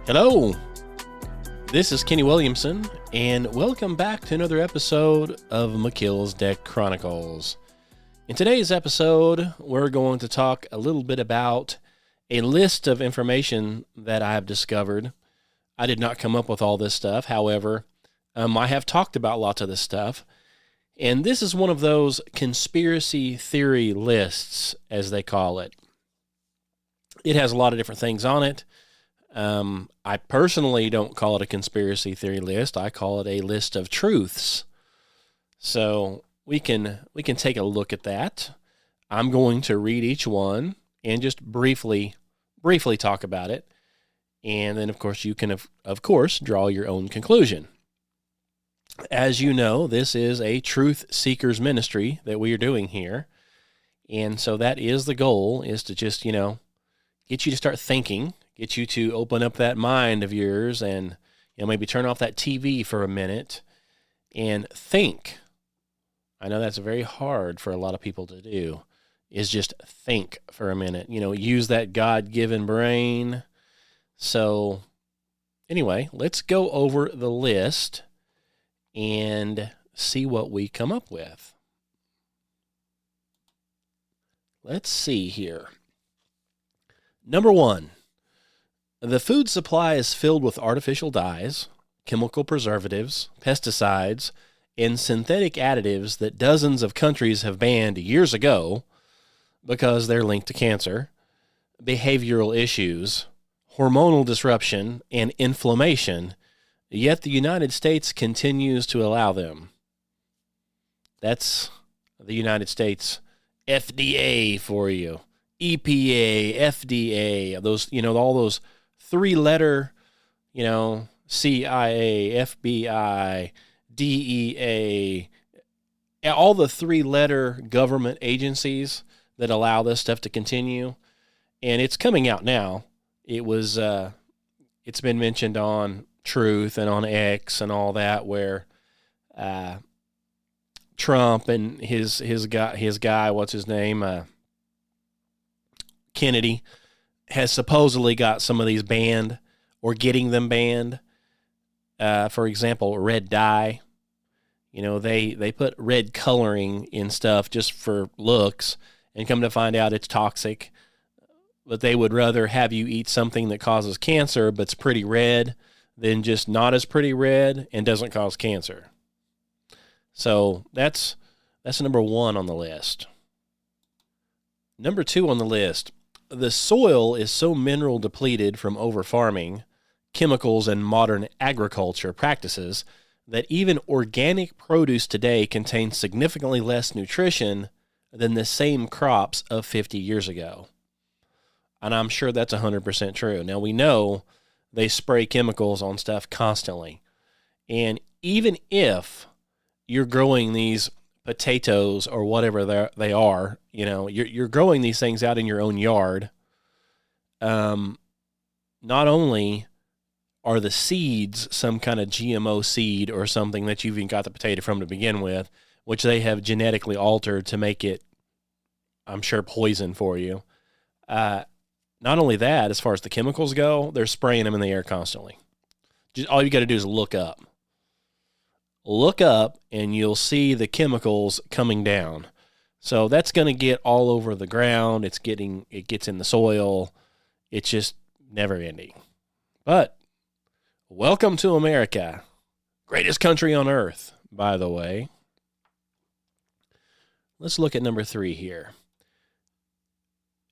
Hello, this is Kenny Williamson, and welcome back to another episode of Melchizedek Chronicles. In today's episode, we're going to talk a little bit about a list of information that I have discovered. I did not come up with all this stuff. However, I have talked about lots of this stuff, and this is one of those conspiracy theory lists, as they call it. It has a lot of different things on it. I personally don't call it a conspiracy theory list. I call it a list of truths. So we can take a look at that. I'm going to read each one and just briefly talk about it. And then, of course, you can, of course, draw your own conclusion. As you know, this is a truth seekers ministry that we are doing here. And so that is the goal, is to just, get you to start thinking, get you to open up that mind of yours and maybe turn off that TV for a minute and think. I know that's very hard for a lot of people to do, is just think for a minute. Use that God-given brain. So anyway, let's go over the list and see what we come up with. Let's see here. Number 1. The food supply is filled with artificial dyes, chemical preservatives, pesticides, and synthetic additives that dozens of countries have banned years ago because they're linked to cancer, behavioral issues, hormonal disruption, and inflammation, yet the United States continues to allow them. That's the United States FDA for you. EPA, FDA, those, all those three-letter, CIA, FBI, DEA, all the three-letter government agencies that allow this stuff to continue. And it's coming out now. It's been mentioned on Truth and on X and all that, where Trump and his guy, what's his name, Kennedy, has supposedly got some of these banned or getting them banned. For example, red dye. They put red coloring in stuff just for looks and come to find out it's toxic. But they would rather have you eat something that causes cancer but's pretty red than just not as pretty red and doesn't cause cancer. So that's number 1 on the list. Number 2 on the list. The soil is so mineral depleted from over-farming, chemicals, and modern agriculture practices that even organic produce today contains significantly less nutrition than the same crops of 50 years ago. And I'm sure that's 100% true. Now, we know they spray chemicals on stuff constantly. And even if you're growing these potatoes or whatever they are, you're growing these things out in your own yard. Not only are the seeds some kind of GMO seed or something that you've even got the potato from to begin with, which they have genetically altered to make it, I'm sure, poison for you. Not only that, as far as the chemicals go, they're spraying them in the air constantly. Just all you got to do is look up. Look up, and you'll see the chemicals coming down. So that's going to get all over the ground. It gets in the soil. It's just never ending. But welcome to America. Greatest country on earth, by the way. Let's look at number 3 here.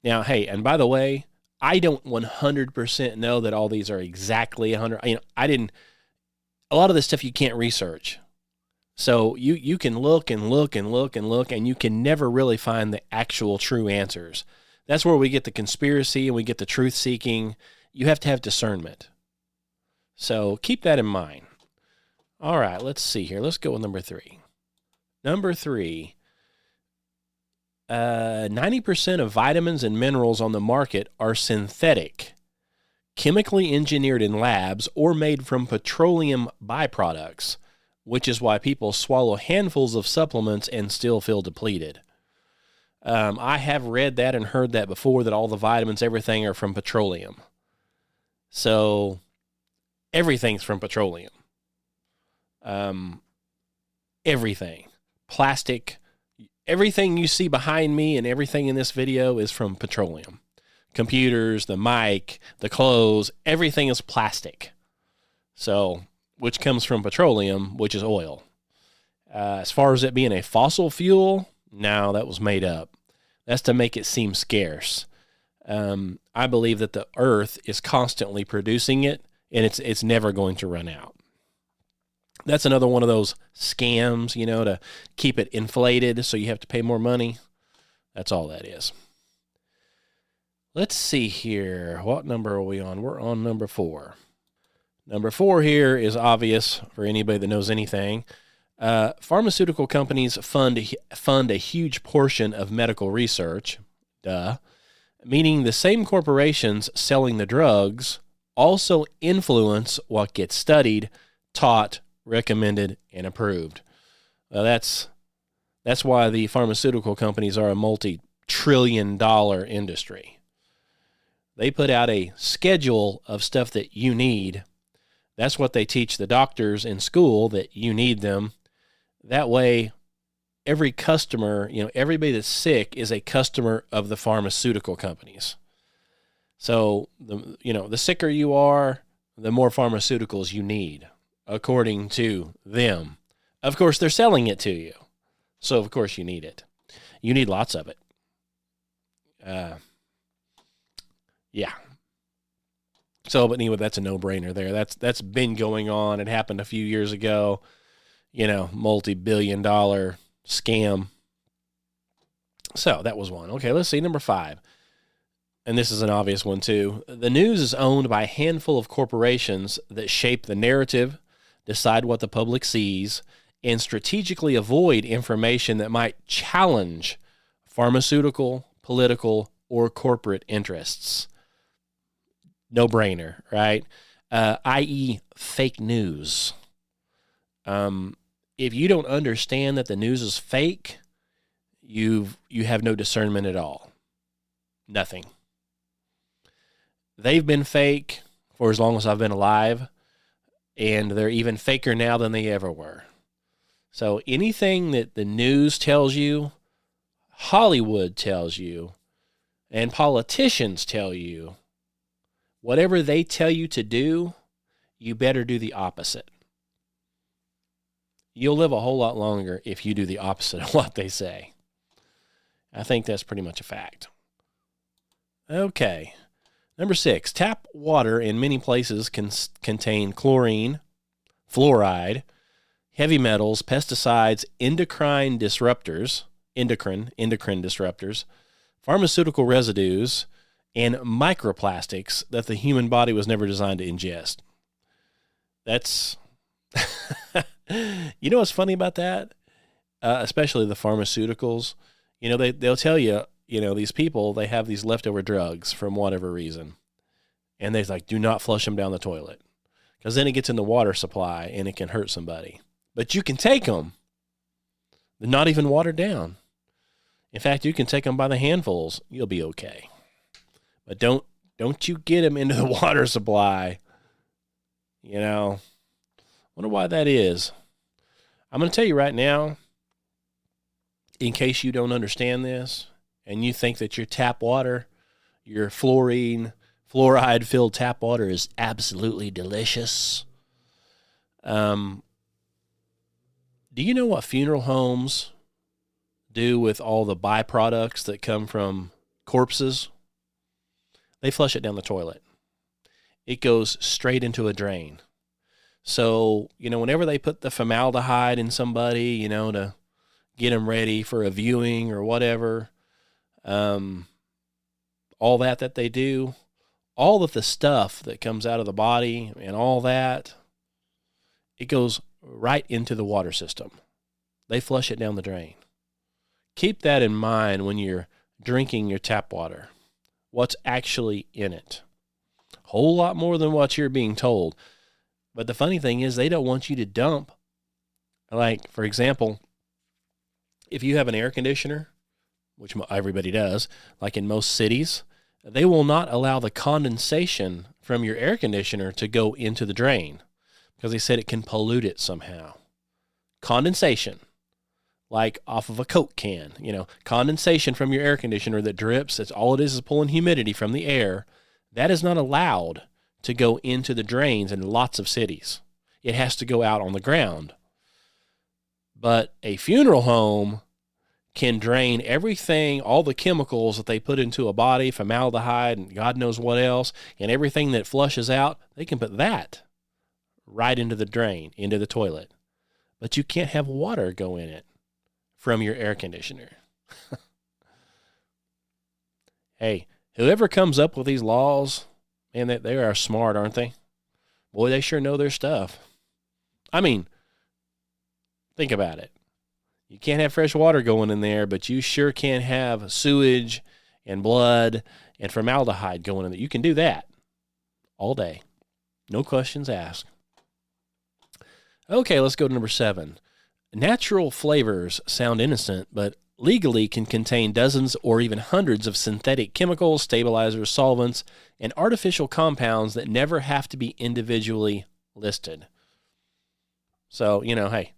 Now, hey, and by the way, I don't 100% know that all these are exactly 100. A lot of this stuff you can't research. So you can look and look and look and look, and you can never really find the actual true answers. That's where we get the conspiracy and we get the truth seeking. You have to have discernment. So keep that in mind. All right, let's see here. Let's go with number 3. Number 3, 90% of vitamins and minerals on the market are synthetic, chemically engineered in labs, or made from petroleum byproducts, which is why people swallow handfuls of supplements and still feel depleted. I have read that and heard that before, that all the vitamins, everything are from petroleum. So everything's from petroleum. Everything. Plastic. Everything you see behind me and everything in this video is from petroleum. Computers, the mic, the clothes, everything is plastic. So, which comes from petroleum, which is oil. As far as it being a fossil fuel, no, that was made up. That's to make it seem scarce. I believe that the earth is constantly producing it, and it's never going to run out. That's another one of those scams, to keep it inflated so you have to pay more money. That's all that is. Let's see here. What number are we on? We're on number 4. Number 4 here is obvious for anybody that knows anything. Pharmaceutical companies fund a huge portion of medical research, meaning the same corporations selling the drugs also influence what gets studied, taught, recommended, and approved. That's why the pharmaceutical companies are a multi-trillion-dollar industry. They put out a schedule of stuff that you need. That's what they teach the doctors in school, that you need them. That way, every customer, everybody that's sick is a customer of the pharmaceutical companies. So, the sicker you are, the more pharmaceuticals you need, according to them. Of course, they're selling it to you. So, of course, you need it. You need lots of it. Yeah. So, but anyway, that's a no-brainer there. That's been going on. It happened a few years ago. Multi-billion-dollar scam. So, that was one. Okay, let's see. Number 5. And this is an obvious one, too. The news is owned by a handful of corporations that shape the narrative, decide what the public sees, and strategically avoid information that might challenge pharmaceutical, political, or corporate interests. No-brainer, right? I.e. fake news. If you don't understand that the news is fake, you have no discernment at all. Nothing. They've been fake for as long as I've been alive, and they're even faker now than they ever were. So anything that the news tells you, Hollywood tells you, and politicians tell you, whatever they tell you to do, you better do the opposite. You'll live a whole lot longer if you do the opposite of what they say. I think that's pretty much a fact. Okay. Number 6, tap water in many places can contain chlorine, fluoride, heavy metals, pesticides, endocrine disruptors, pharmaceutical residues, and microplastics that the human body was never designed to ingest. That's, what's funny about that? Especially the pharmaceuticals. They'll tell you, these people, they have these leftover drugs from whatever reason. And they're like, do not flush them down the toilet. Because then it gets in the water supply and it can hurt somebody. But you can take them. They're not even watered down. In fact, you can take them by the handfuls. You'll be okay. But don't you get them into the water supply. Wonder why that is. I'm going to tell you right now, in case you don't understand this, and you think that your tap water, your fluoride-filled tap water is absolutely delicious. Do you know what funeral homes do with all the byproducts that come from corpses? They flush it down the toilet. It goes straight into a drain. So, whenever they put the formaldehyde in somebody, to get them ready for a viewing or whatever, all that they do, all of the stuff that comes out of the body and all that, it goes right into the water system. They flush it down the drain. Keep that in mind when you're drinking your tap water. What's actually in it. Whole lot more than what you're being told. But the funny thing is they don't want you to dump. Like, for example, if you have an air conditioner, which everybody does, like in most cities, they will not allow the condensation from your air conditioner to go into the drain because they said it can pollute it somehow. Condensation, like off of a Coke can, condensation from your air conditioner that drips. That's all it is pulling humidity from the air. That is not allowed to go into the drains in lots of cities. It has to go out on the ground. But a funeral home can drain everything, all the chemicals that they put into a body, formaldehyde and God knows what else, and everything that flushes out, they can put that right into the drain, into the toilet. But you can't have water go in it from your air conditioner. Hey, whoever comes up with these laws, man, they are smart, aren't they? Boy, they sure know their stuff. I mean, think about it. You can't have fresh water going in there, but you sure can have sewage and blood and formaldehyde going in there. You can do that all day. No questions asked. Okay, let's go to number 7. Natural flavors sound innocent, but legally can contain dozens or even hundreds of synthetic chemicals, stabilizers, solvents, and artificial compounds that never have to be individually listed. So, hey,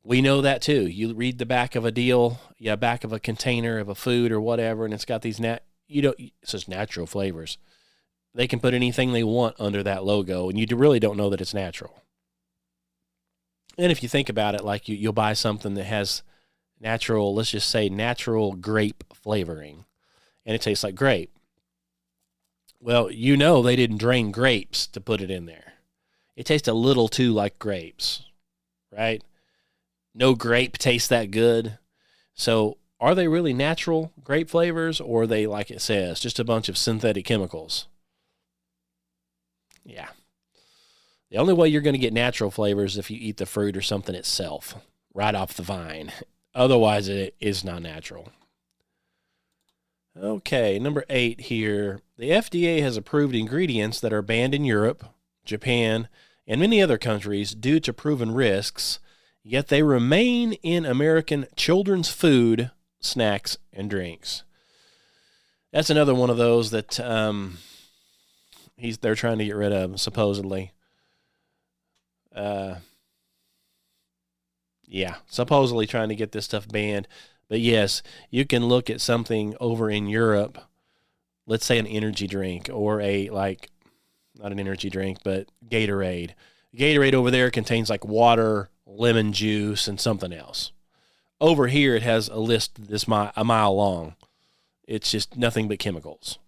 we know that too. You read the back of a deal, back of a container of a food or whatever, and it's got these it says natural flavors. They can put anything they want under that logo, and you really don't know that it's natural. And if you think about it, like you'll buy something that has natural, let's just say natural grape flavoring, and it tastes like grape. Well, they didn't drain grapes to put it in there. It tastes a little too like grapes, right? No grape tastes that good. So are they really natural grape flavors, or are they, like it says, just a bunch of synthetic chemicals? Yeah. The only way you're going to get natural flavors is if you eat the fruit or something itself, right off the vine. Otherwise, it is not natural. Okay, number 8 here. The FDA has approved ingredients that are banned in Europe, Japan, and many other countries due to proven risks, yet they remain in American children's food, snacks, and drinks. That's another one of those that they're trying to get rid of, supposedly. Supposedly trying to get this stuff banned. But yes, you can look at something over in Europe, let's say an energy drink or not an energy drink, but Gatorade. Gatorade over there contains like water, lemon juice, and something else. Over here, it has a list a mile long. It's just nothing but chemicals.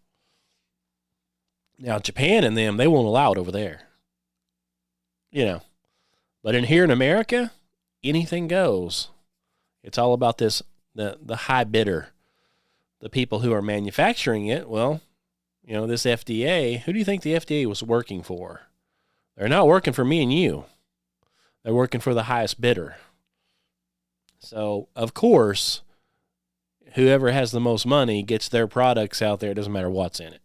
Now, Japan and them, they won't allow it over there. But here in America, anything goes. It's all about the high bidder, the people who are manufacturing it. Well, this FDA, who do you think the FDA was working for? They're not working for me and you. They're working for the highest bidder. So, of course, whoever has the most money gets their products out there. It doesn't matter what's in it.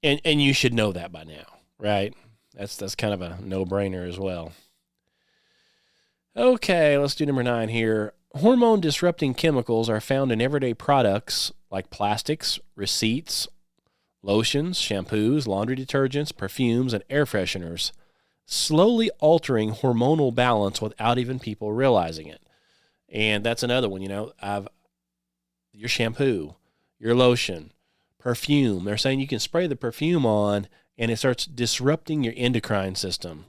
And you should know that by now, right? That's kind of a no-brainer as well. Okay, let's do number 9 here. Hormone-disrupting chemicals are found in everyday products like plastics, receipts, lotions, shampoos, laundry detergents, perfumes, and air fresheners, slowly altering hormonal balance without even people realizing it. And that's another one, your shampoo, your lotion, perfume. They're saying you can spray the perfume on and it starts disrupting your endocrine system.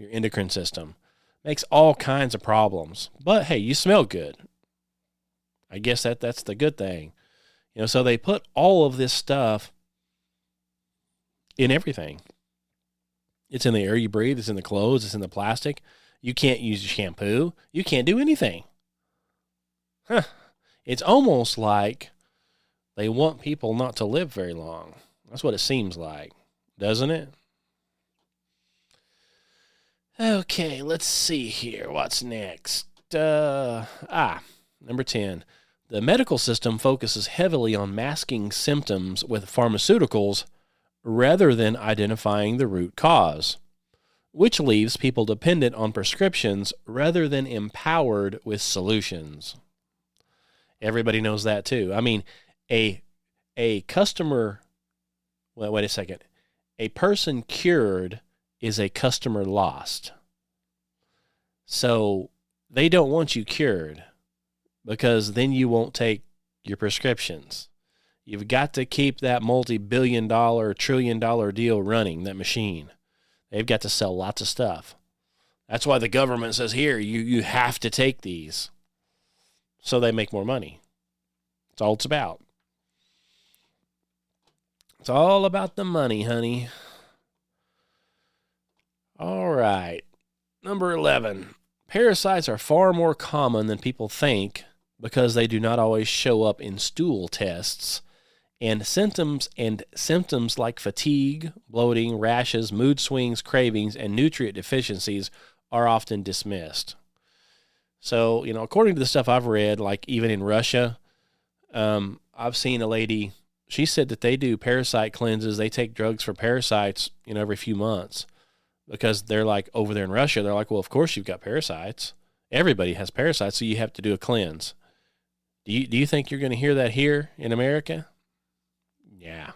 Makes all kinds of problems. But hey, you smell good. I guess that's the good thing. So they put all of this stuff in everything. It's in the air you breathe. It's in the clothes. It's in the plastic. You can't use shampoo. You can't do anything. It's almost like they want people not to live very long. That's what it seems like, doesn't it? Okay, let's see here. What's next? Number 10. The medical system focuses heavily on masking symptoms with pharmaceuticals rather than identifying the root cause, which leaves people dependent on prescriptions rather than empowered with solutions. Everybody knows that too. I mean, a customer, well, wait a second. a person cured is a customer lost. So they don't want you cured because then you won't take your prescriptions. You've got to keep that multi-billion-dollar, trillion-dollar deal running, that machine. They've got to sell lots of stuff. That's why the government says, here, you have to take these. So they make more money. That's all it's about. It's all about the money, honey. All right. Number 11. Parasites are far more common than people think because they do not always show up in stool tests. And symptoms like fatigue, bloating, rashes, mood swings, cravings, and nutrient deficiencies are often dismissed. So, according to the stuff I've read, like even in Russia, I've seen a lady, she said that they do parasite cleanses. They take drugs for parasites, every few months because they're like over there in Russia. They're like, well, of course you've got parasites. Everybody has parasites, so you have to do a cleanse. Do you think you're going to hear that here in America? Yeah.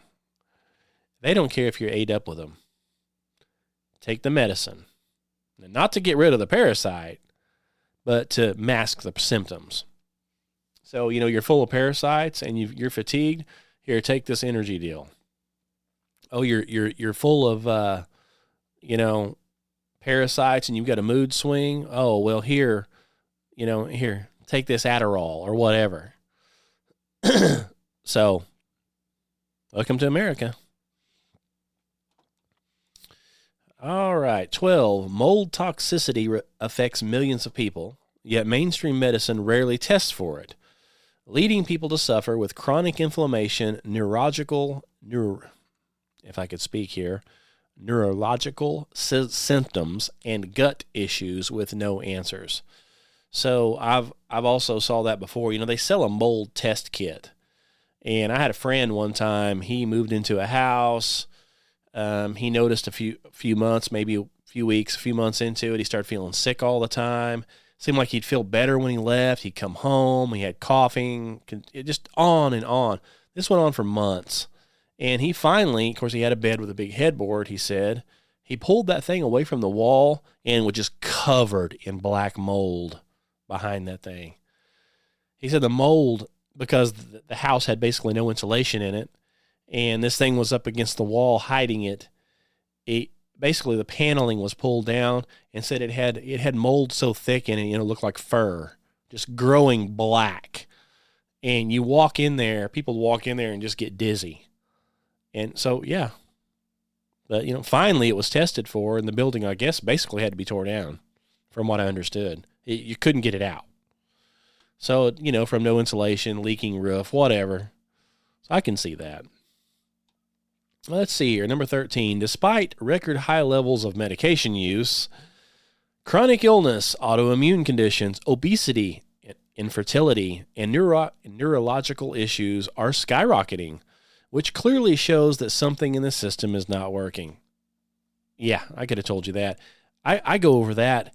They don't care if you're ate up with them. Take the medicine. And not to get rid of the parasite, but to mask the symptoms. So, you're full of parasites and you're fatigued. Here, take this energy deal. Oh, you're full of, parasites and you've got a mood swing. Oh, well, here, take this Adderall or whatever. So, welcome to America. All right, 12. Mold toxicity affects millions of people, yet mainstream medicine rarely tests for it, leading people to suffer with chronic inflammation, neurological symptoms, and gut issues with no answers. So I've also saw that before. They sell a mold test kit. And I had a friend one time, he moved into a house. He noticed a few months, maybe a few weeks, a few months into it, he started feeling sick all the time. Seemed like he'd feel better when he left. He'd come home, he had coughing, just on and on. This went on for months. And he finally, of course, he had a bed with a big headboard, he said. He pulled that thing away from the wall and was just covered in black mold behind that thing. He said the mold, because the house had basically no insulation in it, and this thing was up against the wall hiding it. Basically the paneling was pulled down, and said it had mold so thick in it, it looked like fur, just growing black. And people walk in there and just get dizzy. And so, yeah. But, finally it was tested for, and the building, I guess, basically had to be torn down, from what I understood. You couldn't get it out. So, from no insulation, leaking roof, whatever. So I can see that. Let's see here. Number 13. Despite record high levels of medication use, chronic illness, autoimmune conditions, obesity, infertility, and neurological issues are skyrocketing, which clearly shows that something in the system is not working. Yeah, I could have told you that. I go over that,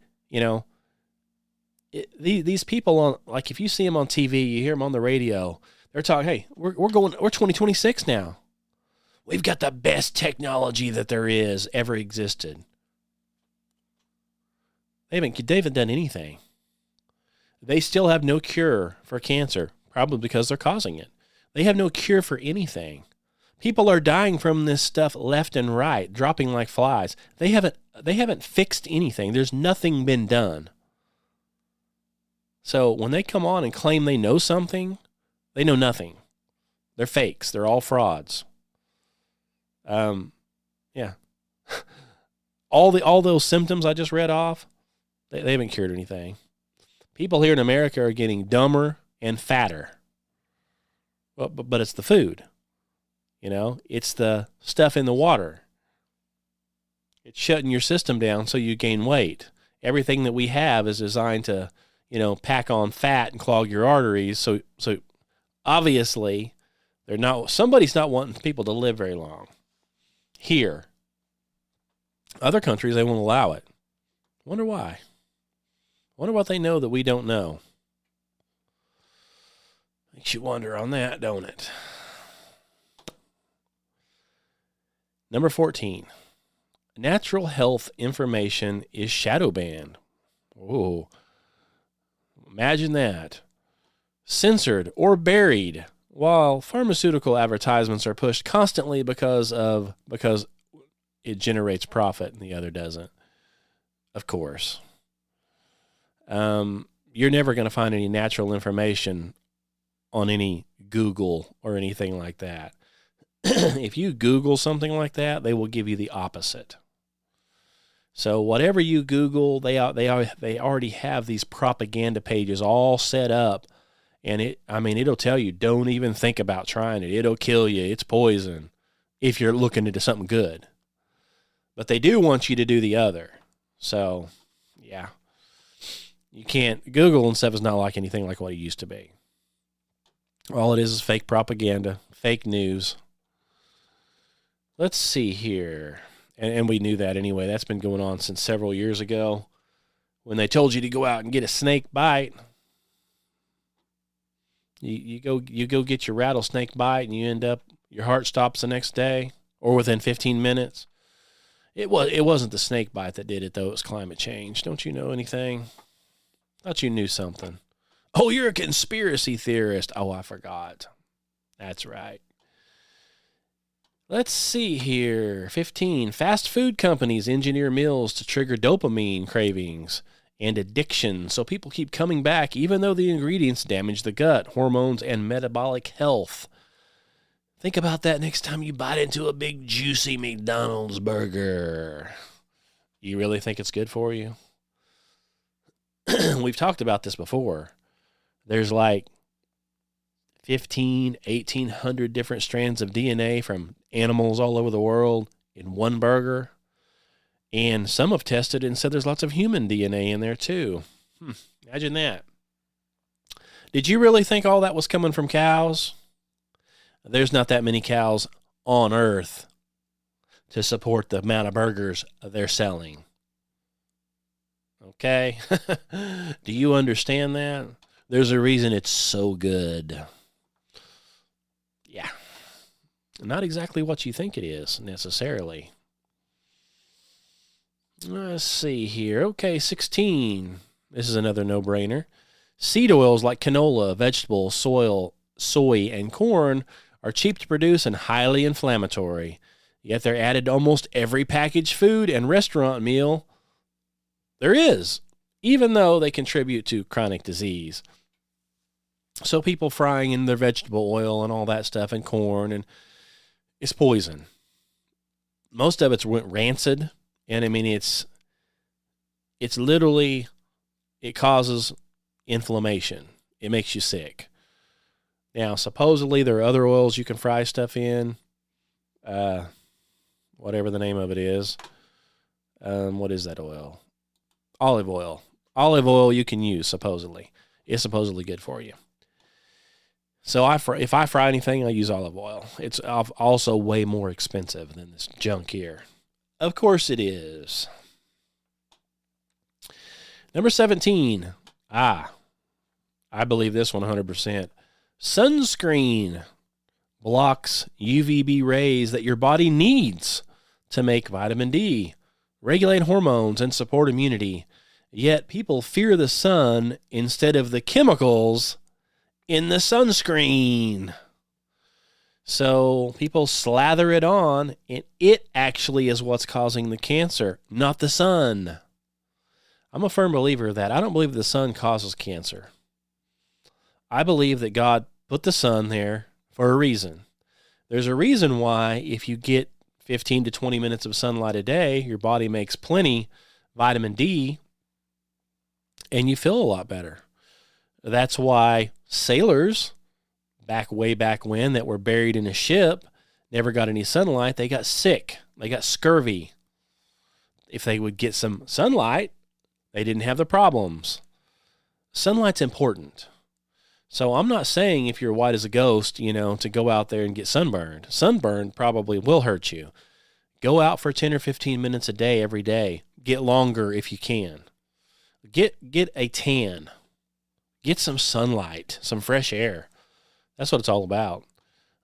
these people on, like, if you see them on TV, you hear them on the radio, they're talking, hey, we're 2026 now. We've got the best technology that there is ever existed. They haven't done anything. They still have no cure for cancer, probably because they're causing it. They have no cure for anything. People are dying from this stuff left and right, dropping like flies. They haven't fixed anything. There's nothing been done. So when they come on and claim they know something, they know nothing. They're fakes. They're all frauds. Yeah. all those symptoms I just read off, they haven't cured anything. People here in America are getting dumber and fatter. Well, but it's the food. It's the stuff in the water. It's shutting your system down so you gain weight. Everything that we have is designed to, pack on fat and clog your arteries. So obviously somebody's not wanting people to live very long. Here. Other countries, they won't allow it. Wonder why. Wonder what they know that we don't know. Makes you wonder on that, don't it? Number 14, natural health information is shadow banned. Oh, imagine that. Censored or buried, while pharmaceutical advertisements are pushed constantly because it generates profit and the other doesn't. Of course. You're never going to find any natural information on any Google or anything like that. If you Google something like that, they will give you the opposite. So whatever you Google, they already have these propaganda pages all set up, and it'll tell you, don't even think about trying it. It'll kill you. It's poison if you're looking into something good. But they do want you to do the other. So, yeah. You can't, Google and stuff is not like anything like what it used to be. All it is fake propaganda, fake news. Let's see here. And we knew that anyway. That's been going on since several years ago when they told you to go out and get a snake bite. You go get your rattlesnake bite and you end up, your heart stops the next day or within 15 minutes. It wasn't the snake bite that did it, though. It was climate change. Don't you know anything? Thought you knew something. Oh, you're a conspiracy theorist. Oh, I forgot. That's right. Let's see here. 15. Fast food companies engineer meals to trigger dopamine cravings and addiction, so people keep coming back even though the ingredients damage the gut, hormones, and metabolic health. Think about that next time you bite into a big, juicy McDonald's burger. You really think it's good for you? We've talked about this before. There's like 1,800 different strands of DNA from animals all over the world in one burger. And some have tested and said there's lots of human DNA in there too. Imagine that. Did you really think all that was coming from cows? There's not that many cows on Earth to support the amount of burgers they're selling. Okay? Do you understand that? There's a reason it's so good. Yeah. Not exactly what you think it is, necessarily. Let's see here. Okay, 16. This is another no-brainer. Seed oils like canola, vegetable, soy, and corn are cheap to produce and highly inflammatory. Yet they're added to almost every packaged food and restaurant meal there is, even though they contribute to chronic disease. So people frying in their vegetable oil and all that stuff and corn, and it's poison. Most of it's rancid, and I mean it's literally, it causes inflammation. It makes you sick. Now, supposedly there are other oils you can fry stuff in, whatever the name of it is. What is that oil? Olive oil. Olive oil you can use, supposedly. It's supposedly good for you. So if I fry anything, I use olive oil. It's also way more expensive than this junk here. Of course it is. Number 17. I believe this 100%. Sunscreen blocks UVB rays that your body needs to make vitamin D, regulate hormones, and support immunity. Yet people fear the sun instead of the chemicals in the sunscreen. So people slather it on, and it actually is what's causing the cancer, not the sun. I'm a firm believer of that. I don't believe the sun causes cancer. I believe that God put the sun there for a reason. There's a reason why if you get 15 to 20 minutes of sunlight a day, your body makes plenty vitamin D, and you feel a lot better. That's why sailors, way back when, that were buried in a ship, never got any sunlight. They got sick. They got scurvy. If they would get some sunlight, they didn't have the problems. Sunlight's important. So I'm not saying if you're white as a ghost, to go out there and get sunburned. Sunburn probably will hurt you. Go out for 10 or 15 minutes a day every day. Get longer if you can. Get a tan. Get some sunlight, some fresh air. That's what it's all about.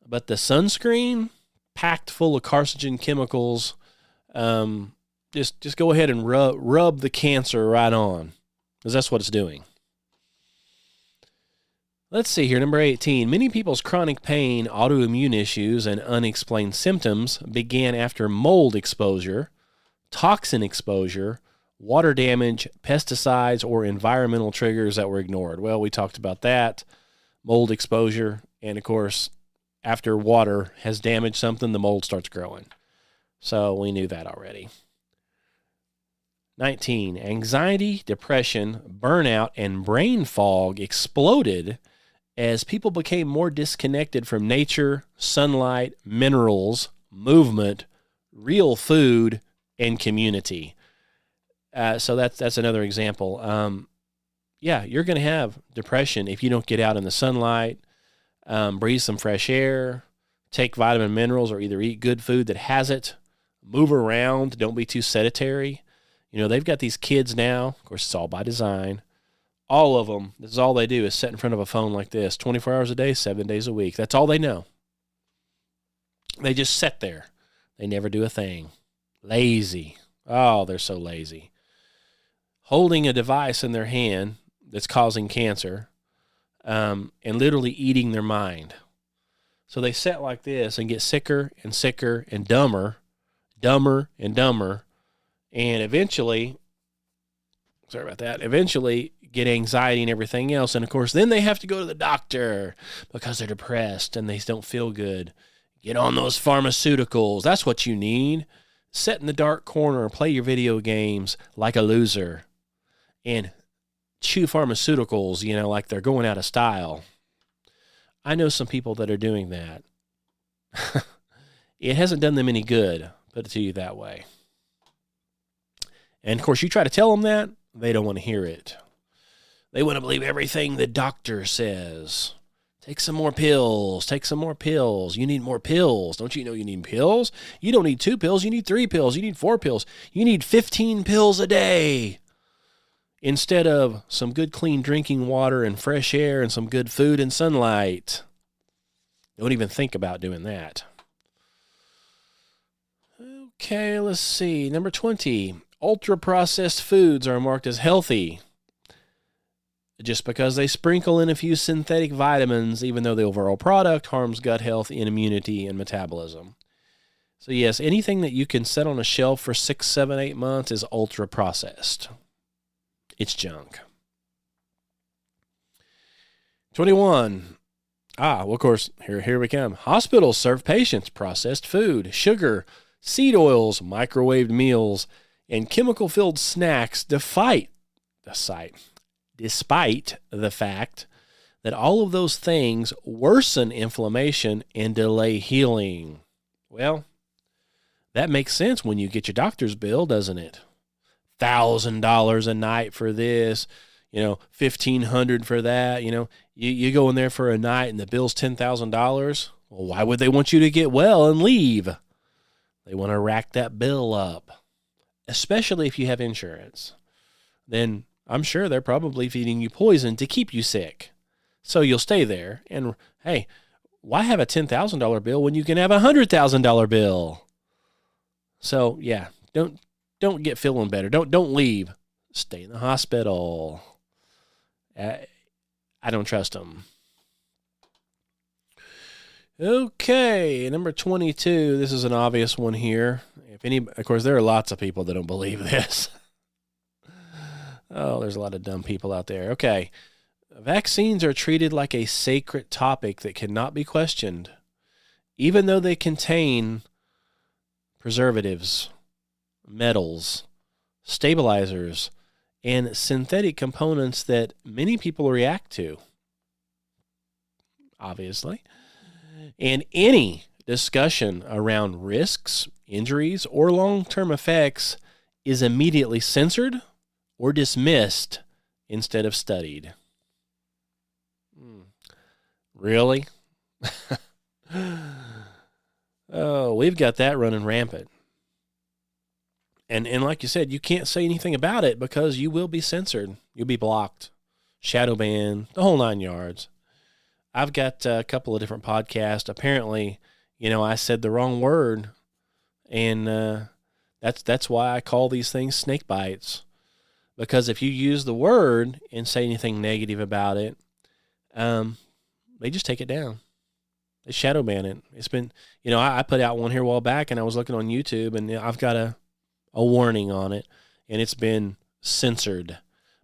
But the sunscreen, packed full of carcinogen chemicals. Just go ahead and rub the cancer right on, because that's what it's doing. Let's see here, number 18. Many people's chronic pain, autoimmune issues, and unexplained symptoms began after mold exposure, toxin exposure, water damage, pesticides, or environmental triggers that were ignored. Well, we talked about that, mold exposure, and of course, after water has damaged something, the mold starts growing. So we knew that already. 19. Anxiety, depression, burnout, and brain fog exploded as people became more disconnected from nature, sunlight, minerals, movement, real food, and community. So that's another example. You're going to have depression if you don't get out in the sunlight, breathe some fresh air, take vitamin minerals, or either eat good food that has it, move around, don't be too sedentary. They've got these kids now, of course, it's all by design. All of them, this is all they do is sit in front of a phone like this, 24 hours a day, 7 days a week. That's all they know. They just sit there. They never do a thing. Lazy. Oh, they're so lazy. Holding a device in their hand that's causing cancer, and literally eating their mind. So they sit like this and get sicker and sicker and dumber and dumber, and eventually get anxiety and everything else. And of course, then they have to go to the doctor because they're depressed and they don't feel good. Get on those pharmaceuticals. That's what you need. Sit in the dark corner and play your video games like a loser and chew pharmaceuticals, like they're going out of style. I know some people that are doing that. It hasn't done them any good, put it to you that way. And of course, you try to tell them that, they don't want to hear it. They want to believe everything the doctor says. Take some more pills. Take some more pills. You need more pills. Don't you know you need pills? You don't need 2 pills. You need 3 pills. You need 4 pills. You need 15 pills a day. Instead of some good, clean drinking water and fresh air and some good food and sunlight. Don't even think about doing that. Okay, let's see. Number 20. Ultra-processed foods are marked as healthy just because they sprinkle in a few synthetic vitamins, even though the overall product harms gut health and immunity and metabolism. So yes, anything that you can set on a shelf for 6, 7, 8 months is ultra-processed. It's junk. 21. Of course, here we come. Hospitals serve patients processed food, sugar, seed oils, microwaved meals, and chemical-filled snacks despite the fact that all of those things worsen inflammation and delay healing. Well, that makes sense when you get your doctor's bill, doesn't it? $1,000 a night for this, $1,500 for that. You go in there for a night and the bill's $10,000. Well, why would they want you to get well and leave? They want to rack that bill up, especially if you have insurance. Then I'm sure they're probably feeding you poison to keep you sick. So you'll stay there. And hey, why have a $10,000 bill when you can have a $100,000 bill? So yeah, don't get feeling better. Don't leave. Stay in the hospital. I don't trust them. Okay, number 22. This is an obvious one here. Of course, there are lots of people that don't believe this. Oh, there's a lot of dumb people out there. Okay, vaccines are treated like a sacred topic that cannot be questioned, even though they contain preservatives, metals, stabilizers, and synthetic components that many people react to, obviously. And any discussion around risks, injuries, or long-term effects is immediately censored or dismissed instead of studied. Really? Oh, we've got that running rampant. And like you said, you can't say anything about it because you will be censored. You'll be blocked, shadow banned, the whole 9 yards. I've got a couple of different podcasts. Apparently, I said the wrong word, and that's why I call these things snake bites. Because if you use the word and say anything negative about it, they just take it down. They shadow ban it. It's been, I put out one here a while back, and I was looking on YouTube, and I've got a warning on it, and it's been censored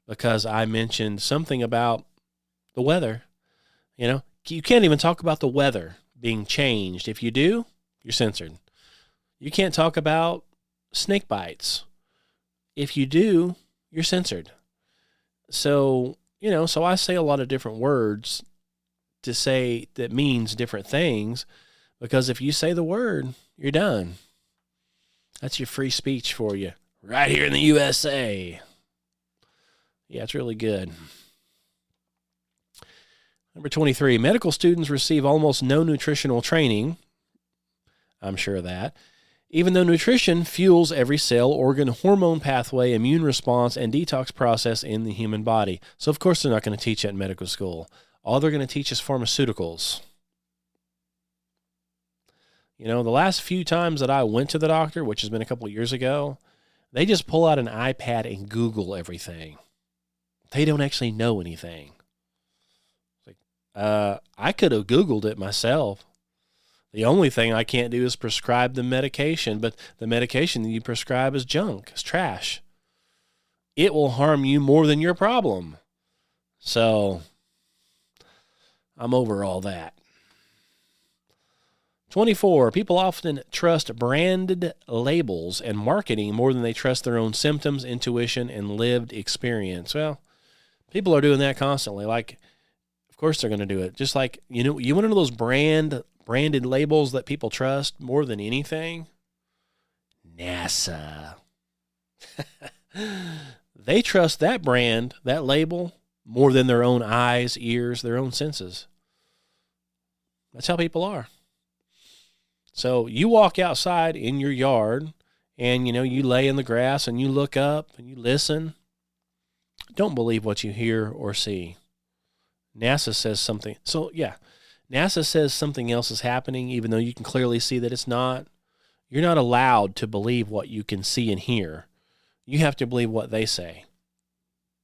because I mentioned something about the weather. You can't even talk about the weather being changed. If you do, you're censored. You can't talk about snake bites. If you do, you're censored. So, so I say a lot of different words to say that means different things, because if you say the word, you're done. That's your free speech for you right here in the USA. Yeah, it's really good. Number 23, medical students receive almost no nutritional training. I'm sure of that. Even though nutrition fuels every cell, organ, hormone pathway, immune response, and detox process in the human body. So, of course, they're not going to teach that in medical school. All they're going to teach is pharmaceuticals. The last few times that I went to the doctor, which has been a couple of years ago, they just pull out an iPad and Google everything. They don't actually know anything. I could have Googled it myself. The only thing I can't do is prescribe the medication, but the medication that you prescribe is junk. It's trash. It will harm you more than your problem. So, I'm over all that. 24, people often trust branded labels and marketing more than they trust their own symptoms, intuition, and lived experience. Well, people are doing that constantly. Like, of course they're going to do it. Just like, you want to know those branded labels that people trust more than anything? NASA. They trust that brand, that label, more than their own eyes, ears, their own senses. That's how people are. So you walk outside in your yard and, you lay in the grass and you look up and you listen. Don't believe what you hear or see. NASA says something. So, yeah, NASA says something else is happening, even though you can clearly see that it's not. You're not allowed to believe what you can see and hear. You have to believe what they say,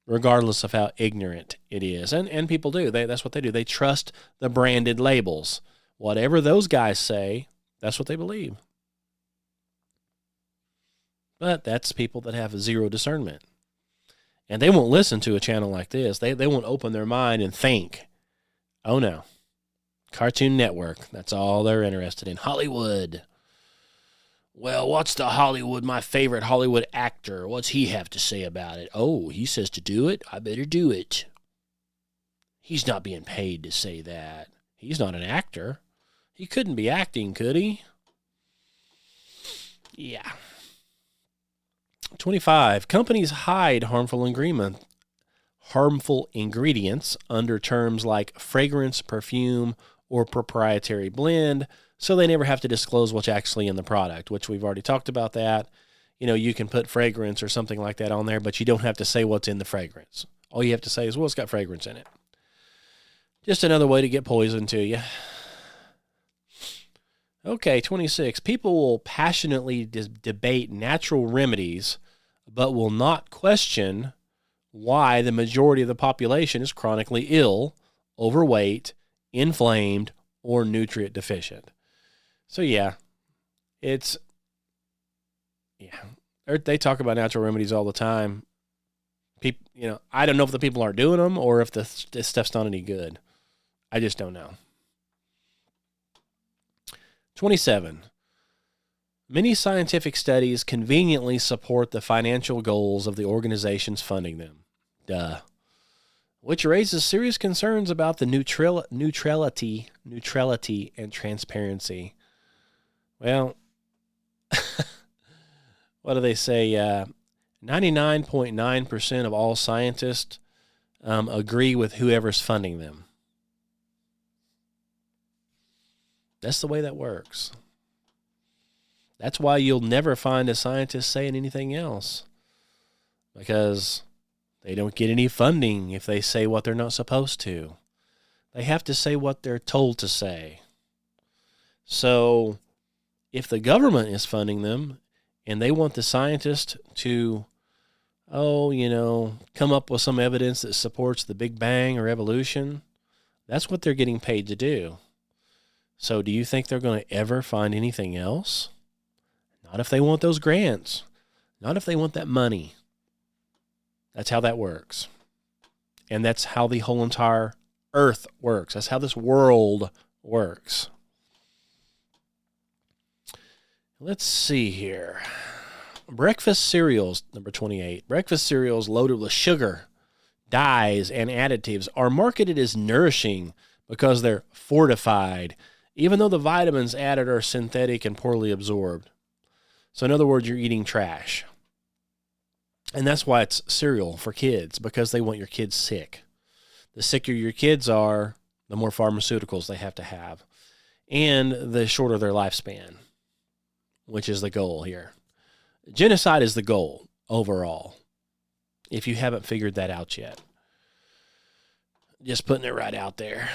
regardless of how ignorant it is. And people do. That's what they do. They trust the branded labels. Whatever those guys say, that's what they believe. But that's people that have zero discernment. And they won't listen to a channel like this. They won't open their mind and think, oh no, Cartoon Network, that's all they're interested in. Hollywood. Well, what's my favorite Hollywood actor? What's he have to say about it? Oh, he says to do it, I better do it. He's not being paid to say that. He's not an actor. He couldn't be acting, could he? Yeah. 25. Companies hide harmful ingredients under terms like fragrance, perfume, or proprietary blend, so they never have to disclose what's actually in the product, which we've already talked about that. You can put fragrance or something like that on there, but you don't have to say what's in the fragrance. All you have to say is, well, it's got fragrance in it. Just another way to get poison to you. Okay, 26. People will passionately debate natural remedies, but will not question why the majority of the population is chronically ill, overweight, inflamed, or nutrient deficient. So they talk about natural remedies all the time. People, I don't know if the people aren't doing them or if this stuff's not any good. I just don't know. 27. Many scientific studies conveniently support the financial goals of the organizations funding them. Duh. Which raises serious concerns about the neutrality and transparency. Well, what do they say? 99.9% of all scientists agree with whoever's funding them. That's the way that works. That's why you'll never find a scientist saying anything else, because they don't get any funding if they say what they're not supposed to. They have to say what they're told to say. So if the government is funding them and they want the scientist to, come up with some evidence that supports the Big Bang or evolution, that's what they're getting paid to do. So do you think they're going to ever find anything else? Not if they want those grants. Not if they want that money. That's how that works. And that's how the whole entire earth works. That's how this world works. Let's see here. Breakfast cereals, number 28. Breakfast cereals loaded with sugar, dyes, and additives are marketed as nourishing because they're fortified, even though the vitamins added are synthetic and poorly absorbed. So in other words, you're eating trash. And that's why it's cereal for kids, because they want your kids sick. The sicker your kids are, the more pharmaceuticals they have to have, and the shorter their lifespan, which is the goal here. Genocide is the goal overall, if you haven't figured that out yet. Just putting it right out there.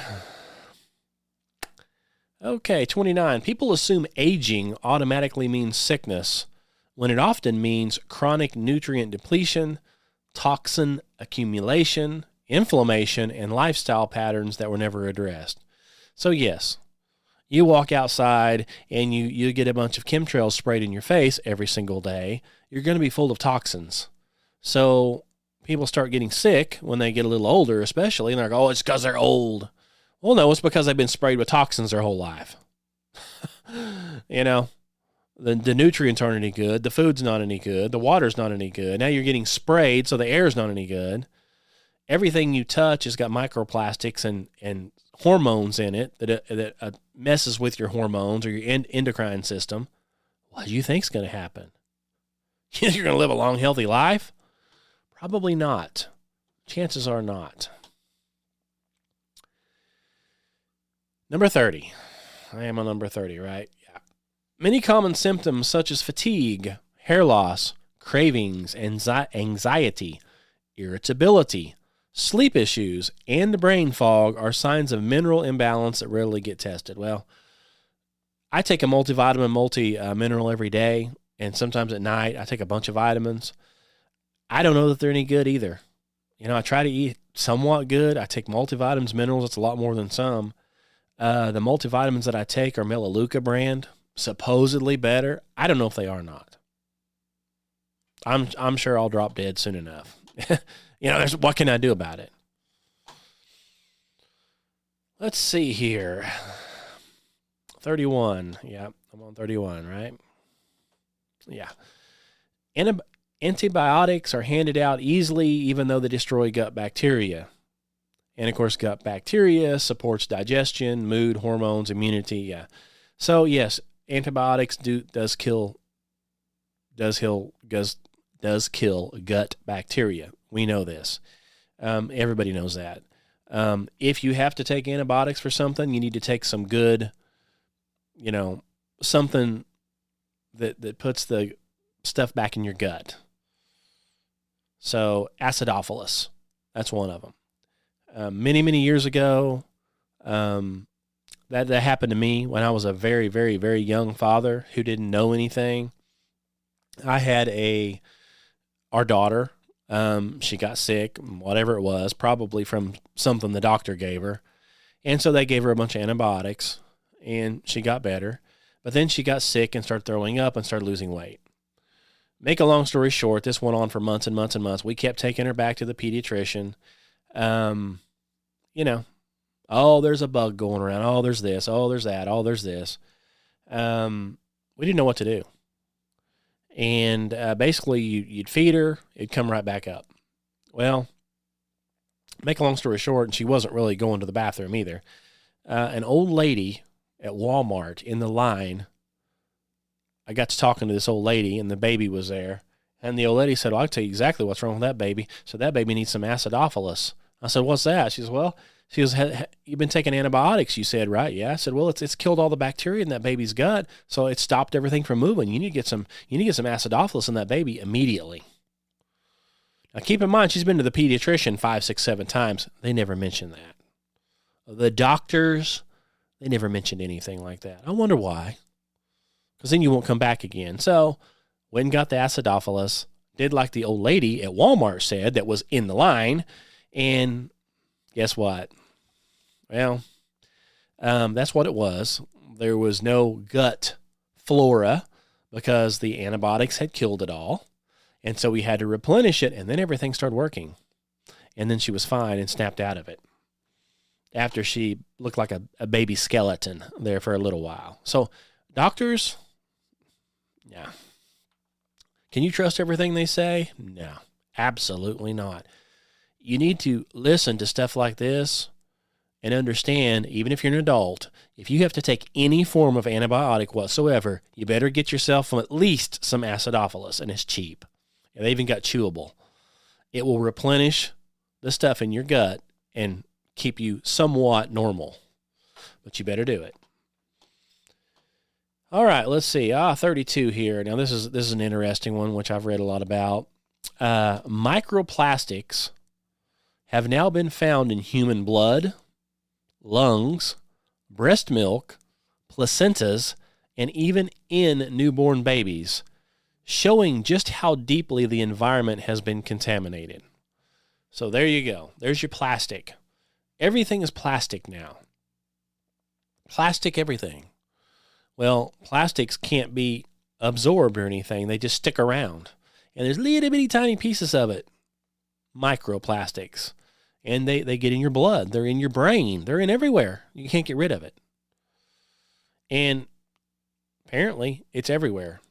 Okay, 29. People assume aging automatically means sickness, when it often means chronic nutrient depletion, toxin accumulation, inflammation, and lifestyle patterns that were never addressed. So yes, you walk outside and you get a bunch of chemtrails sprayed in your face every single day, you're going to be full of toxins. So people start getting sick when they get a little older, especially, and they're like, oh, it's because they're old. Well, no, it's because they've been sprayed with toxins their whole life. The nutrients aren't any good. The food's not any good. The water's not any good. Now you're getting sprayed, so the air's not any good. Everything you touch has got microplastics and hormones in it that messes with your hormones or your endocrine system. What do you think's going to happen? You're going to live a long, healthy life? Probably not. Chances are not. Number 30. I am on number 30, right? Yeah. Many common symptoms such as fatigue, hair loss, cravings, anxiety, irritability, sleep issues, and brain fog are signs of mineral imbalance that rarely get tested. Well, I take a multivitamin, multi-mineral every day, and sometimes at night I take a bunch of vitamins. I don't know that they're any good either. I try to eat somewhat good. I take multivitamins, minerals. It's a lot more than some. The multivitamins that I take are Melaleuca brand, supposedly better. I don't know if they are or not. I'm sure I'll drop dead soon enough. What can I do about it? Let's see here. 31. Yeah, I'm on 31, right? Yeah. Antibiotics are handed out easily, even though they destroy gut bacteria. And of course, gut bacteria supports digestion, mood, hormones, immunity. Yeah. So yes, antibiotics does kill gut bacteria. We know this. Everybody knows that. If you have to take antibiotics for something, you need to take some good, something that puts the stuff back in your gut. So acidophilus, that's one of them. Many, many years ago, that happened to me when I was a very, very, very young father who didn't know anything. I had our daughter, she got sick, whatever it was, probably from something the doctor gave her. And so they gave her a bunch of antibiotics and she got better, but then she got sick and started throwing up and started losing weight. Make a long story short, this went on for months and months and months. We kept taking her back to the pediatrician. Oh, there's a bug going around. Oh, there's this. Oh, there's that. Oh, there's this. We didn't know what to do. And basically, you'd feed her, it'd come right back up. Well, make a long story short, and she wasn't really going to the bathroom either. An old lady at Walmart in the line, I got to talking to this old lady, and the baby was there. And the old lady said, well, I'll tell you exactly what's wrong with that baby. So that baby needs some acidophilus. I said, what's that? She goes, you've been taking antibiotics, you said, right? Yeah. I said, well, it's killed all the bacteria in that baby's gut, so it stopped everything from moving. You need to get some acidophilus in that baby immediately. Now, keep in mind, she's been to the pediatrician 5, 6, 7 times. They never mention that. The doctors They never mentioned anything like that. I wonder why. Because then you won't come back again. So, went and got the acidophilus, did like the old lady at Walmart said that was in the line, and guess what? Well, that's what it was. There was no gut flora because the antibiotics had killed it all. And so we had to replenish it, and then everything started working. And then she was fine and snapped out of it after she looked like a baby skeleton there for a little while. So doctors, yeah. Can you trust everything they say? No, absolutely not. You need to listen to stuff like this and understand, even if you're an adult, if you have to take any form of antibiotic whatsoever, you better get yourself from at least some acidophilus, and it's cheap. And they even got chewable. It will replenish the stuff in your gut and keep you somewhat normal, but you better do it. All right, let's see. 32 here. Now, this is an interesting one, which I've read a lot about. Microplastics have now been found in human blood, lungs, breast milk, placentas, and even in newborn babies, showing just how deeply the environment has been contaminated. So there you go. There's your plastic. Everything is plastic now. Plastic everything. Well, plastics can't be absorbed or anything. They just stick around. And there's little bitty tiny pieces of it. Microplastics. And they get in your blood. They're in your brain. They're in everywhere. You can't get rid of it. And apparently, it's everywhere.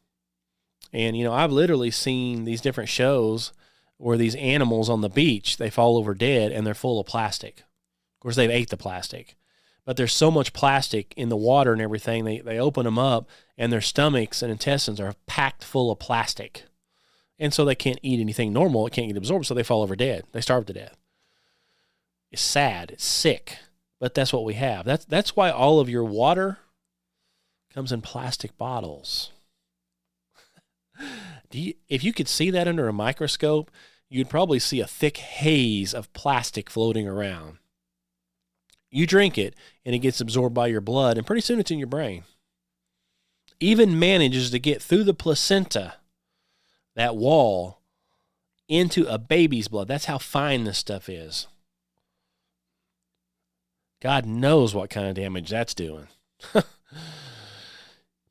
And, I've literally seen these different shows where these animals on the beach, they fall over dead and they're full of plastic. Of course, they've ate the plastic. But there's so much plastic in the water and everything, they open them up and their stomachs and intestines are packed full of plastic. And so they can't eat anything normal. It can't get absorbed, so they fall over dead. They starve to death. It's sad. It's sick. But that's what we have. That's why all of your water comes in plastic bottles. If you could see that under a microscope, you'd probably see a thick haze of plastic floating around. You drink it, and it gets absorbed by your blood, and pretty soon it's in your brain. Even manages to get through the placenta, that wall, into a baby's blood. That's how fine this stuff is. God knows what kind of damage that's doing.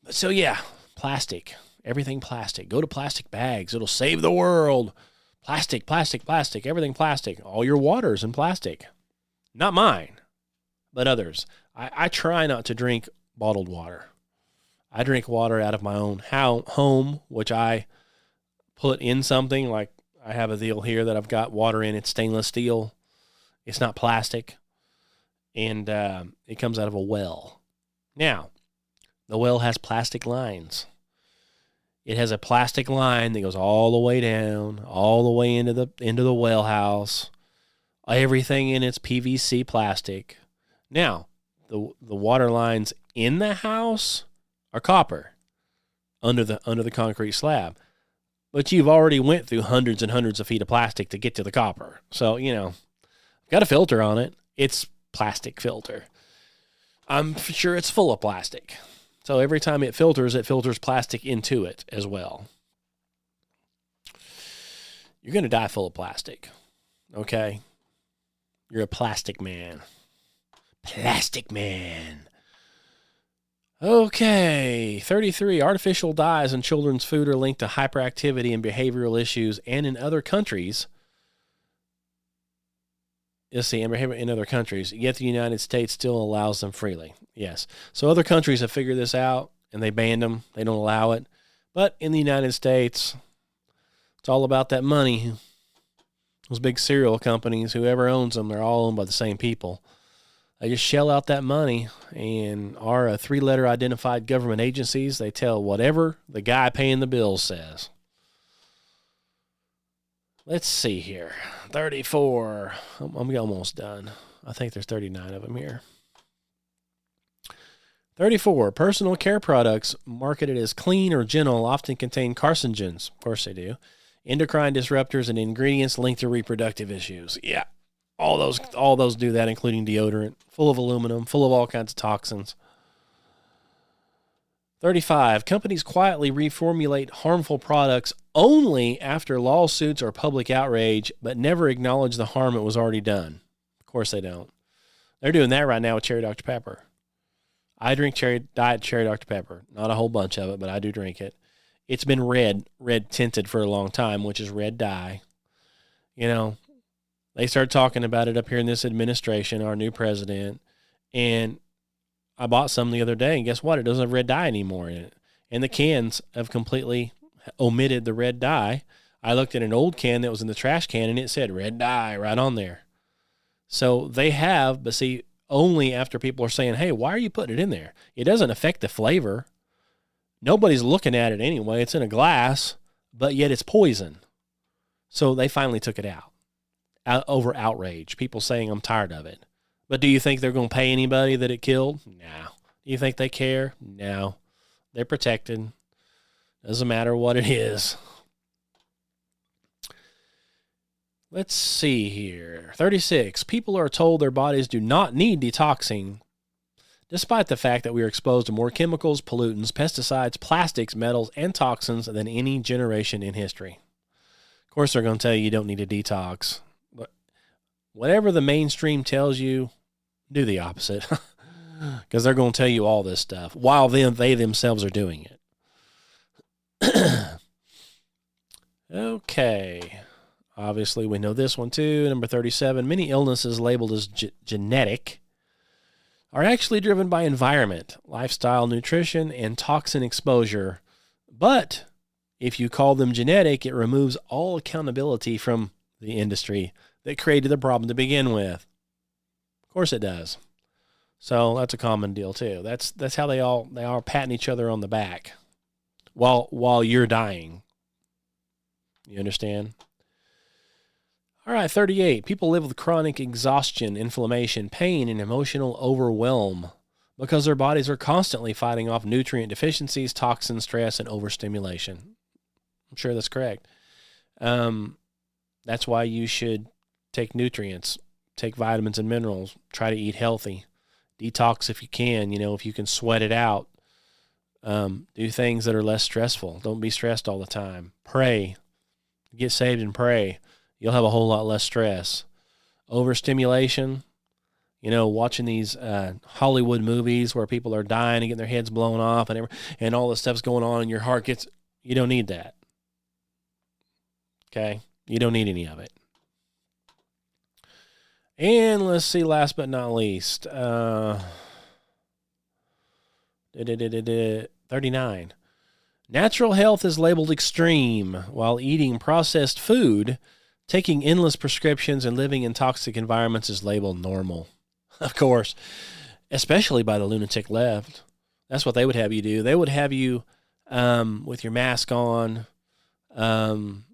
So yeah, plastic. Everything plastic. Go to plastic bags. It'll save the world. Plastic, plastic, plastic. Everything plastic. All your water's in plastic. Not mine, but others. I try not to drink bottled water. I drink water out of my own home, which I put in something. Like I have a deal here that I've got water in. It's stainless steel. It's not plastic. And it comes out of a well. Now, the well has plastic lines. It has a plastic line that goes all the way down, all the way into the well house. Everything in it's PVC plastic. Now, the water lines in the house are copper under the concrete slab. But you've already went through hundreds and hundreds of feet of plastic to get to the copper. So, got a filter on it. It's plastic filter. I'm sure it's full of plastic. So every time it filters plastic into it as well. You're going to die full of plastic. Okay? You're a plastic man. Plastic man. Okay, 33. Artificial dyes in children's food are linked to hyperactivity and behavioral issues, and in other countries, in other countries, yet the United States still allows them freely. Yes. So other countries have figured this out, and they banned them. They don't allow it. But in the United States, it's all about that money. Those big cereal companies, whoever owns them, they're all owned by the same people. They just shell out that money, and our three-letter identified government agencies, they tell whatever the guy paying the bills says. Let's see here. 34. I'm almost done. I think there's 39 of them here. 34. Personal care products marketed as clean or gentle often contain carcinogens. Of course they do. Endocrine disruptors and ingredients linked to reproductive issues. Yeah. All those do that, including deodorant, full of aluminum, full of all kinds of toxins. 35. Companies quietly reformulate harmful products only after lawsuits or public outrage, but never acknowledge the harm it was already done. Of course they don't. They're doing that right now with Cherry Dr. Pepper. I drink Diet Cherry Dr. Pepper. Not a whole bunch of it, but I do drink it. It's been red tinted for a long time, which is red dye. You know, they started talking about it up here in this administration, our new president, and I bought some the other day, and guess what? It doesn't have red dye anymore in it. And the cans have completely omitted the red dye. I looked at an old can that was in the trash can, and it said red dye right on there. So they have, but see, only after people are saying, hey, why are you putting it in there? It doesn't affect the flavor. Nobody's looking at it anyway. It's in a glass, but yet it's poison. So they finally took it out over outrage. People saying, I'm tired of it. But do you think they're going to pay anybody that it killed? No. Do you think they care? No. They're protected. Doesn't matter what it is. Let's see here. 36. People are told their bodies do not need detoxing, despite the fact that we are exposed to more chemicals, pollutants, pesticides, plastics, metals, and toxins than any generation in history. Of course, they're going to tell you don't need a detox. But whatever the mainstream tells you, do the opposite. Because they're going to tell you all this stuff while they themselves are doing it. Okay. Obviously, we know this one too. Number 37, many illnesses labeled as genetic are actually driven by environment, lifestyle, nutrition, and toxin exposure. But if you call them genetic, it removes all accountability from the industry that created the problem to begin with. Of course it does. So that's a common deal too. That's how they are patting each other on the back while you're dying. You understand? All right, 38. People live with chronic exhaustion, inflammation, pain, and emotional overwhelm because their bodies are constantly fighting off nutrient deficiencies, toxin stress, and overstimulation. I'm sure that's correct. That's why you should take nutrients, take vitamins and minerals, try to eat healthy, detox if you can, if you can sweat it out. Do things that are less stressful. Don't be stressed all the time. Pray. Get saved and pray. You'll have a whole lot less stress. Overstimulation, watching these Hollywood movies where people are dying and getting their heads blown off and all this stuff's going on and your heart you don't need that. Okay? You don't need any of it. And let's see, last but not least, 39. Natural health is labeled extreme, while eating processed food, taking endless prescriptions, and living in toxic environments is labeled normal. Of course, especially by the lunatic left. That's what they would have you do. They would have you with your mask on.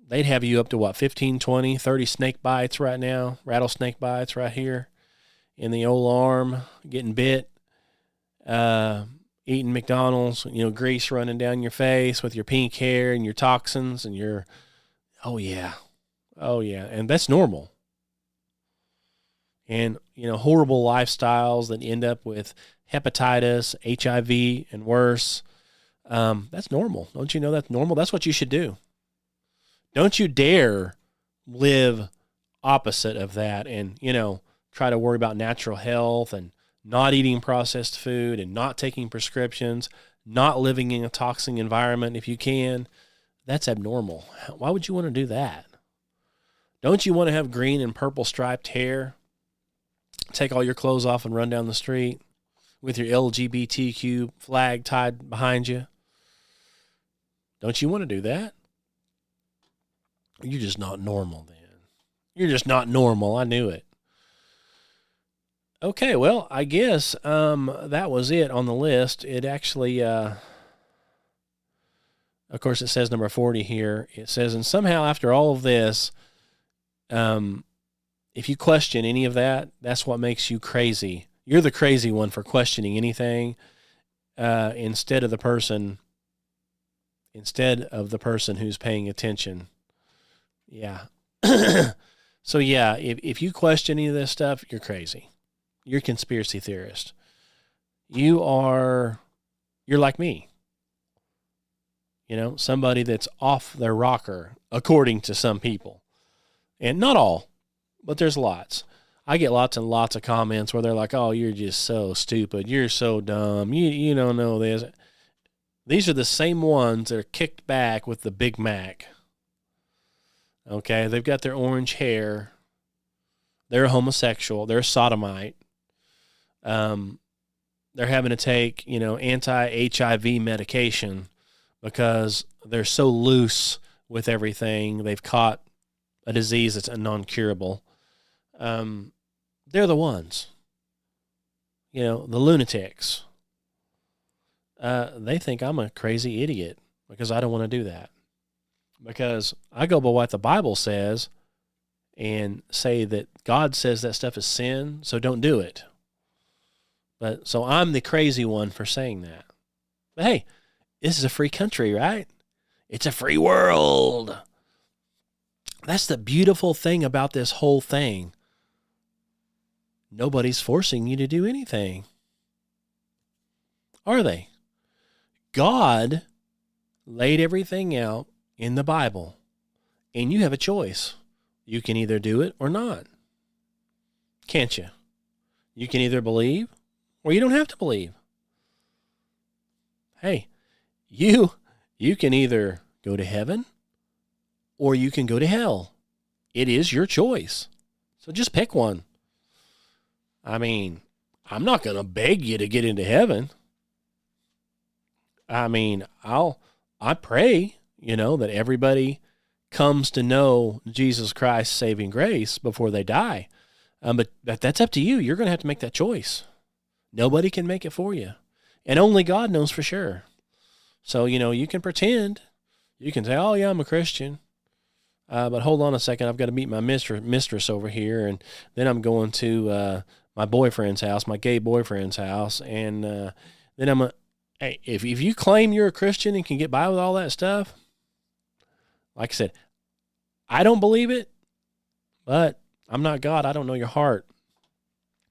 They'd have you up to 15, 20, 30 snake bites right now, rattlesnake bites right here in the old arm, getting bit, eating McDonald's, grease running down your face with your pink hair and your toxins and your, oh yeah. And that's normal. And, horrible lifestyles that end up with hepatitis, HIV, and worse. That's normal. Don't you know that's normal? That's what you should do. Don't you dare live opposite of that and, try to worry about natural health and not eating processed food and not taking prescriptions, not living in a toxic environment if you can. That's abnormal. Why would you want to do that? Don't you want to have green and purple striped hair? Take all your clothes off and run down the street with your LGBTQ flag tied behind you? Don't you want to do that? You're just not normal then. You're just not normal. I knew it. Okay, well, I guess that was it on the list. It actually, of course, it says number 40 here. It says, and somehow after all of this, if you question any of that, that's what makes you crazy. You're the crazy one for questioning anything instead of the person who's paying attention. Yeah. So yeah, if you question any of this stuff, you're crazy. You're a conspiracy theorist. You're like me. Somebody that's off their rocker, according to some people. And not all, but there's lots. I get lots and lots of comments where they're like, oh, you're just so stupid. You're so dumb. You don't know this. These are the same ones that are kicked back with the Big Mac. Okay, they've got their orange hair. They're a homosexual. They're a sodomite. They're having to take, anti-HIV medication because they're so loose with everything. They've caught a disease that's non-curable. They're the ones. The lunatics. They think I'm a crazy idiot because I don't want to do that. Because I go by what the Bible says and say that God says that stuff is sin, so don't do it. So I'm the crazy one for saying that. But hey, this is a free country, right? It's a free world. That's the beautiful thing about this whole thing. Nobody's forcing you to do anything. Are they? God laid everything out in the Bible, and you have a choice. You can either do it or not. Can't you? You can either believe or you don't have to believe. Hey, you can either go to heaven or you can go to hell. It is your choice. So just pick one. I mean, I'm not going to beg you to get into heaven. I mean, I pray, that everybody comes to know Jesus Christ's saving grace before they die. But that's up to you. You're going to have to make that choice. Nobody can make it for you. And only God knows for sure. So, you can pretend. You can say, oh, yeah, I'm a Christian. But hold on a second. I've got to meet my mistress over here. And then I'm going to my boyfriend's house, my gay boyfriend's house. And then hey, if you claim you're a Christian and can get by with all that stuff, like I said, I don't believe it, but I'm not God. I don't know your heart.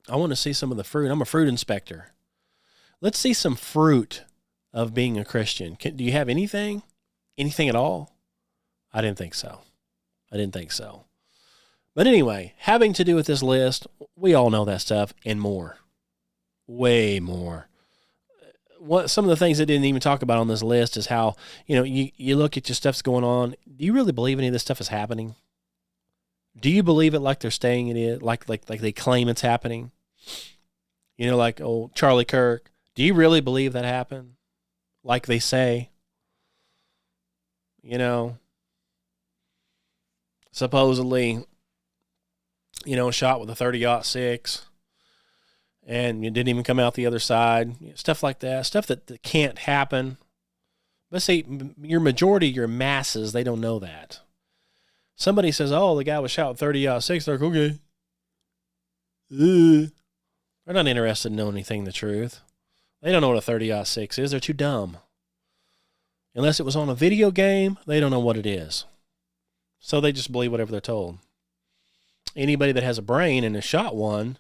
I want to see some of the fruit. I'm a fruit inspector. Let's see some fruit of being a Christian. Do you have anything? Anything at all? I didn't think so. But anyway, having to do with this list, we all know that stuff and more. Way more. Some of the things I didn't even talk about on this list is how, you look at your stuff's going on. Do you really believe any of this stuff is happening? Do you believe it like they're saying it is, like they claim it's happening? Like Charlie Kirk. Do you really believe that happened? Like they say? Supposedly, shot with a 30-06. And it didn't even come out the other side. Stuff like that. Stuff that can't happen. But see, your majority, your masses, they don't know that. Somebody says, oh, the guy was shot with 30-06. They're like, okay. They're not interested in knowing anything the truth. They don't know what a 30-06 is. They're too dumb. Unless it was on a video game, they don't know what it is. So they just believe whatever they're told. Anybody that has a brain and has shot one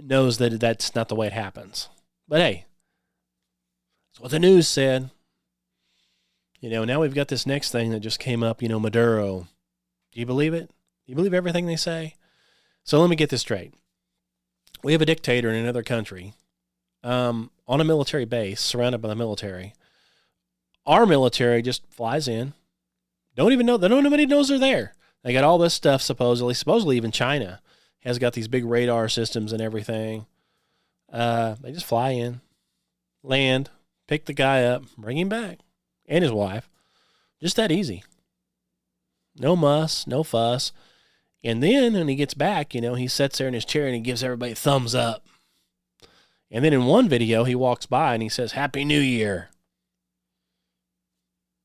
knows that that's not the way it happens. But hey, that's what the news said. Now we've got this next thing that just came up, Maduro. Do you believe it? Do you believe everything they say? So let me get this straight. We have a dictator in another country on a military base, surrounded by the military. Our military just flies in. Don't even know. Nobody knows they're there. They got all this stuff supposedly even China has got these big radar systems and everything. They just fly in, land, pick the guy up, bring him back, and his wife. Just that easy. No muss, no fuss. And then when he gets back, he sits there in his chair and he gives everybody a thumbs up. And then in one video, he walks by and he says, Happy New Year.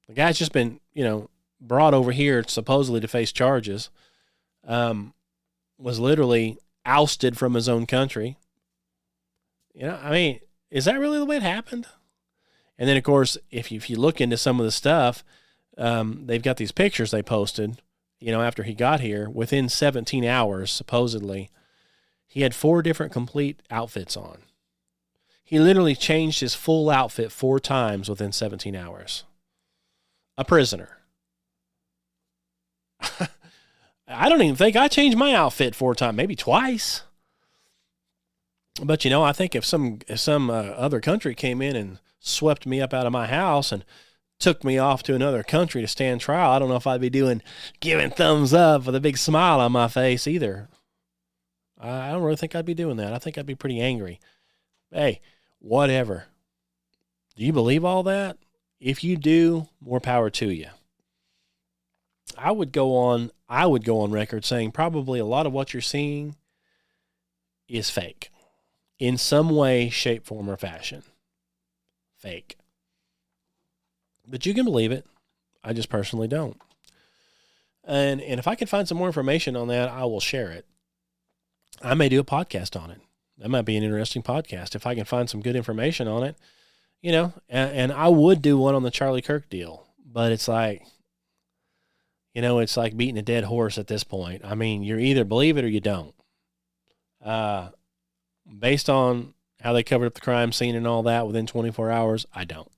The guy's just been, brought over here supposedly to face charges. Was literally ousted from his own country. Is that really the way it happened? And then, of course, if you look into some of the stuff, they've got these pictures they posted, after he got here, within 17 hours, supposedly, he had 4 different complete outfits on. He literally changed his full outfit 4 times within 17 hours. A prisoner. I don't even think I changed my outfit 4 times, maybe twice. But, I think if some other country came in and swept me up out of my house and took me off to another country to stand trial, I don't know if I'd be giving thumbs up with a big smile on my face either. I don't really think I'd be doing that. I think I'd be pretty angry. Hey, whatever. Do you believe all that? If you do, more power to you. I would go on record saying probably a lot of what you're seeing is fake. In some way, shape, form, or fashion. Fake. But you can believe it. I just personally don't. And if I can find some more information on that, I will share it. I may do a podcast on it. That might be an interesting podcast if I can find some good information on it. And I would do one on the Charlie Kirk deal. But it's like, it's like beating a dead horse at this point. I mean, you either believe it or you don't. Based on how they covered up the crime scene and all that within 24 hours, I don't.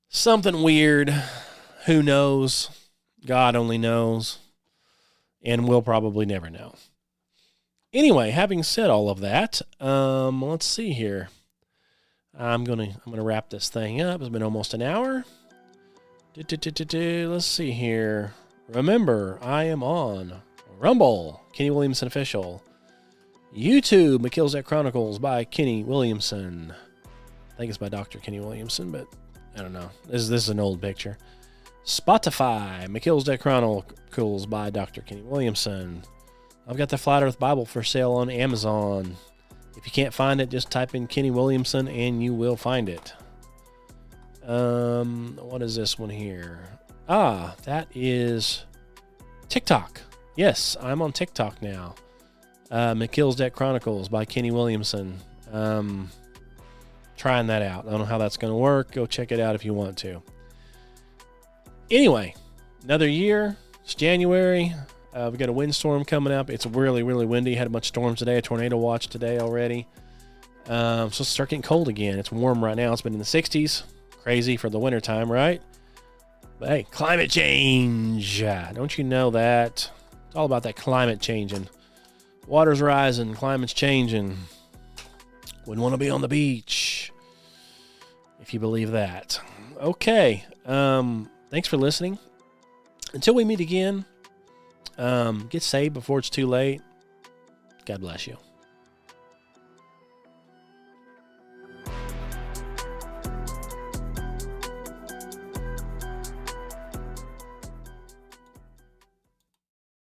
Something weird. Who knows? God only knows. And we'll probably never know. Anyway, having said all of that, let's see here. I'm gonna wrap this thing up. It's been almost an hour. Let's see here. Remember, I am on Rumble, Kenny Williamson Official. YouTube, Melchizedek Chronicles by Kenny Williamson. I think it's by Dr. Kenny Williamson, but I don't know. This is an old picture. Spotify, Melchizedek Chronicles by Dr. Kenny Williamson. I've got the Flat Earth Bible for sale on Amazon. If you can't find it, just type in Kenny Williamson and you will find it. What is this one here? That is TikTok. Yes, I'm on TikTok now. Melchizedek Chronicles by Kenny Williamson. Trying that out. I don't know how that's going to work. Go check it out if you want to. Anyway, another year. It's January. We got a windstorm coming up. It's really, really windy. Had a bunch of storms today. A tornado watch today already. So it's start getting cold again. It's warm right now. It's been in the 60s. Crazy for the wintertime, right? But hey, climate change. Don't you know that? It's all about that climate changing. Water's rising. Climate's changing. Wouldn't want to be on the beach, if you believe that. Okay. Thanks for listening. Until we meet again, get saved before it's too late. God bless you.